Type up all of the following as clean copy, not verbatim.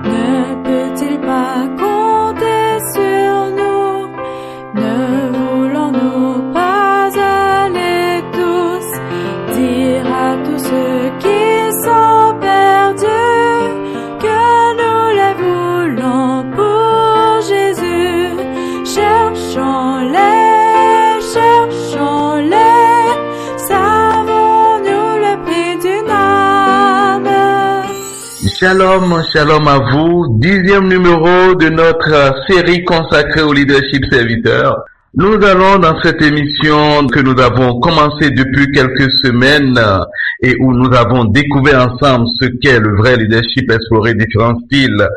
Ne peut-il pas compter sur nous? Ne voulons-nous pas aller tous dire à tous ceux qui sont perdus que nous les voulons pour Jésus? Cherchons-les, savons-nous le prix d'une âme? Shalom, shalom à vous. 10e numéro de notre série consacrée au leadership serviteur. Nous allons dans cette émission que nous avons commencé depuis quelques semaines et où nous avons découvert ensemble ce qu'est le vrai leadership, explorer différents styles,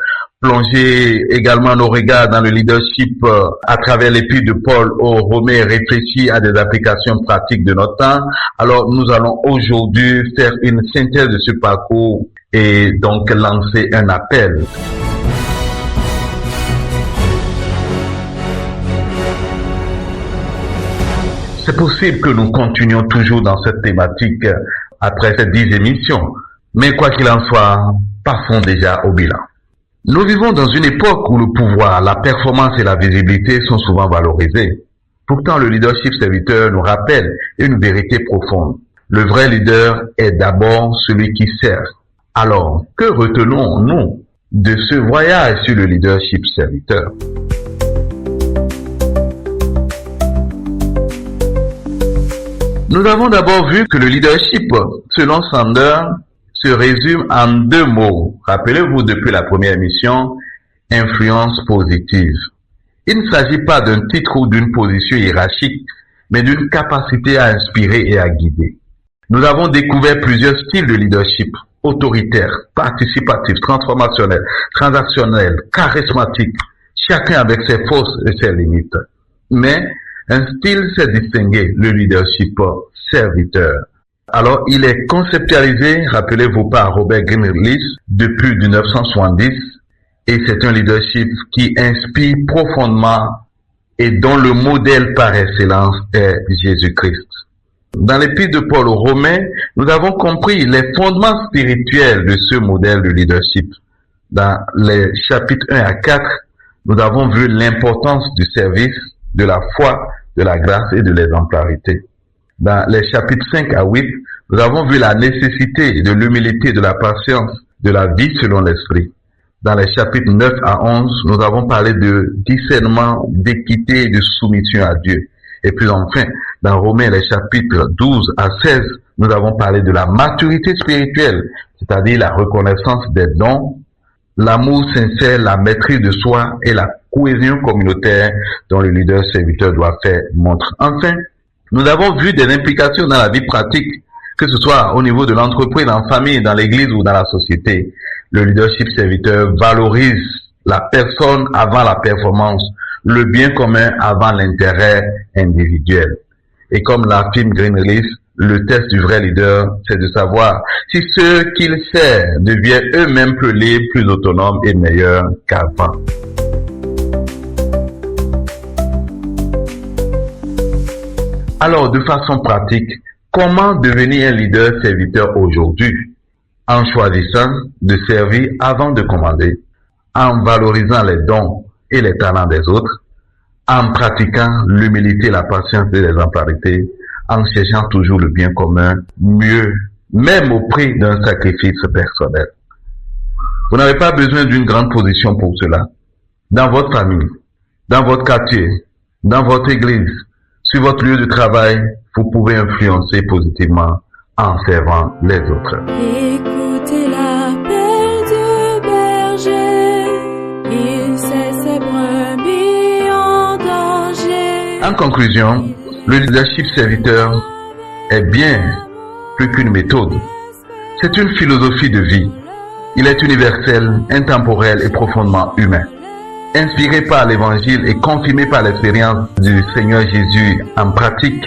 plonger également nos regards dans le leadership à travers l'épître de Paul aux Romains, réfléchir à des applications pratiques de notre temps. Alors nous allons aujourd'hui faire une synthèse de ce parcours et donc lancer un appel. C'est possible que nous continuions toujours dans cette thématique après ces 10 émissions, mais quoi qu'il en soit, passons déjà au bilan. Nous vivons dans une époque où le pouvoir, la performance et la visibilité sont souvent valorisés. Pourtant, le leadership serviteur nous rappelle une vérité profonde. Le vrai leader est d'abord celui qui sert. Alors, que retenons-nous de ce voyage sur le leadership serviteur? Nous avons d'abord vu que le leadership, selon Sander, se résume en 2 mots. Rappelez-vous depuis la première émission, influence positive. Il ne s'agit pas d'un titre ou d'une position hiérarchique, mais d'une capacité à inspirer et à guider. Nous avons découvert plusieurs styles de leadership: autoritaire, participatif, transformationnel, transactionnel, charismatique, chacun avec ses forces et ses limites. Mais un style s'est distingué, le leadership serviteur. Alors, il est conceptualisé, rappelez-vous, par Robert Greene List depuis 1970, et c'est un leadership qui inspire profondément et dont le modèle par excellence est Jésus-Christ. Dans l'épître de Paul aux Romains, nous avons compris les fondements spirituels de ce modèle de leadership. Dans les chapitres 1 à 4, nous avons vu l'importance du service, de la foi, de la grâce et de l'exemplarité. Dans les chapitres 5 à 8, nous avons vu la nécessité de l'humilité, de la patience, de la vie selon l'esprit. Dans les chapitres 9 à 11, nous avons parlé de discernement, d'équité et de soumission à Dieu. Et puis enfin, dans Romains, les chapitres 12 à 16, nous avons parlé de la maturité spirituelle, c'est-à-dire la reconnaissance des dons, l'amour sincère, la maîtrise de soi et la cohésion communautaire dont le leader serviteur doit faire montre. Enfin, nous avons vu des implications dans la vie pratique, que ce soit au niveau de l'entreprise, en famille, dans l'église ou dans la société. Le leadership serviteur valorise la personne avant la performance, le bien commun avant l'intérêt individuel. Et comme l'affirme Greene List, le test du vrai leader, c'est de savoir si ceux qu'il sert deviennent eux-mêmes plus libres, plus autonomes et meilleurs qu'avant. Alors, de façon pratique, comment devenir un leader serviteur aujourd'hui? En choisissant de servir avant de commander, en valorisant les dons et les talents des autres, en pratiquant l'humilité, la patience et l'exemplarité, en cherchant toujours le bien commun, mieux, même au prix d'un sacrifice personnel. Vous n'avez pas besoin d'une grande position pour cela. Dans votre famille, dans votre quartier, dans votre église, sur votre lieu de travail, vous pouvez influencer positivement en servant les autres. Écoutez l'appel du berger, il sait ses brebis en danger. En conclusion, le leadership serviteur est bien plus qu'une méthode. C'est une philosophie de vie. Il est universel, intemporel et profondément humain. Inspiré par l'évangile et confirmé par l'expérience du Seigneur Jésus en pratique,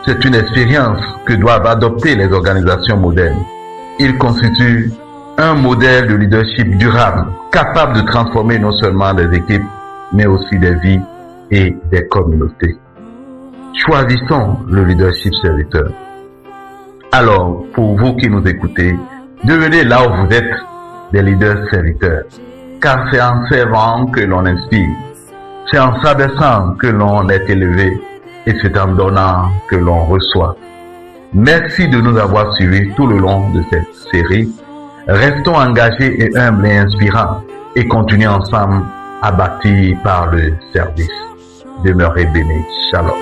c'est une expérience que doivent adopter les organisations modernes. Il constitue un modèle de leadership durable, capable de transformer non seulement des équipes, mais aussi des vies et des communautés. Choisissons le leadership serviteur. Alors, pour vous qui nous écoutez, devenez là où vous êtes des leaders serviteurs. car c'est en servant que l'on inspire, c'est en s'abaissant que l'on est élevé et c'est en donnant que l'on reçoit. Merci de nous avoir suivis tout le long de cette série. Restons engagés et humbles et inspirants et continuons ensemble à bâtir par le service. Demeurez bénis. Shalom.